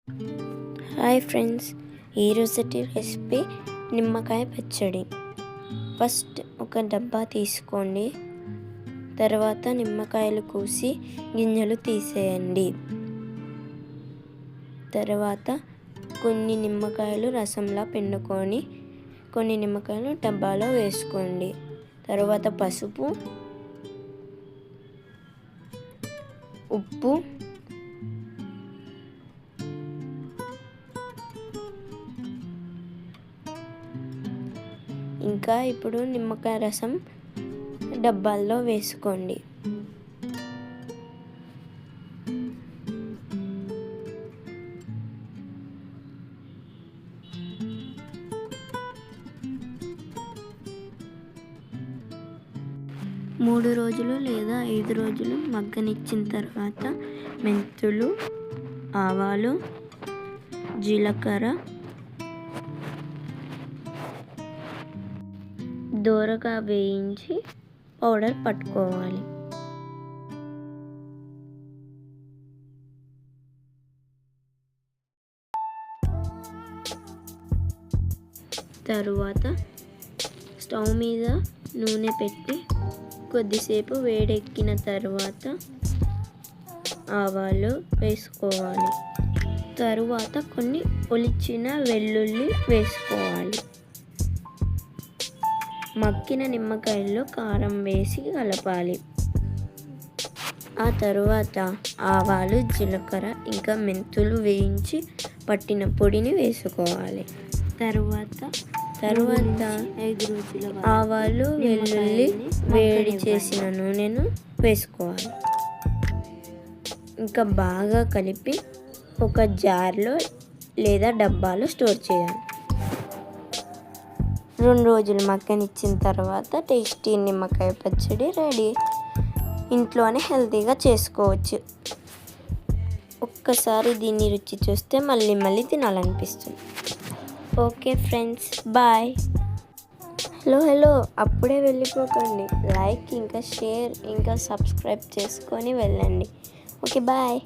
Hi friends, ఈరోజుటి recipe నిమ్మకాయ పచ్చడి. First ఒక డబ్బా తీసుకోండి. తర్వాత నిమ్మకాయలు కోసి గింజలు తీసేయండి. తర్వాత కొన్ని నిమ్మకాయలు రసంలా పిండుకొని కొన్ని నిమ్మకాయలు డబ్బాలో వేసుకోండి. తర్వాత పసుపు, ఉప్పు, ఇంకా ఇప్పుడు నిమ్మకాయ రసం డబ్బాల్లో వేసుకోండి. మూడు రోజులు లేదా 5 రోజులు మగ్గనిచ్చిన తర్వాత మెంతులు, ఆవాలు, జీలకర్ర దోరగా వేయించి పౌడర్ పట్టుకోవాలి. తరువాత స్టవ్ మీద నూనె పెట్టి కొద్దిసేపు వేడెక్కిన తర్వాత ఆవాలు వేసుకోవాలి. తరువాత కొన్ని ఒలిచిన వెల్లుల్లి వేసుకోవాలి. మగ్గిన నిమ్మకాయల్లో కారం వేసి కలపాలి. ఆ తరువాత ఆవాలు, జీలకర్ర ఇంకా మెంతులు వేయించి పట్టిన పొడిని వేసుకోవాలి. తరువాత ఆవాలు, వెల్లుల్లి వేడి చేసిన నూనెను వేసుకోవాలి. ఇంకా బాగా కలిపి ఒక జార్లో లేదా డబ్బాలో స్టోర్ చేయాలి. 2 రోజులు మగ్గనిచ్చిన తర్వాత టేస్టీ నిమ్మకాయ పచ్చడి రెడీ. ఇంట్లోనే హెల్తీగా చేసుకోవచ్చు. ఒక్కసారి దీన్ని రుచి చూస్తే మళ్ళీ తినాలనిపిస్తుంది. Okay friends, bye. హలో, అప్పుడే వెళ్ళిపోకండి. లైక్ ఇంకా షేర్ ఇంకా సబ్స్క్రైబ్ చేసుకొని వెళ్ళండి. Okay, bye.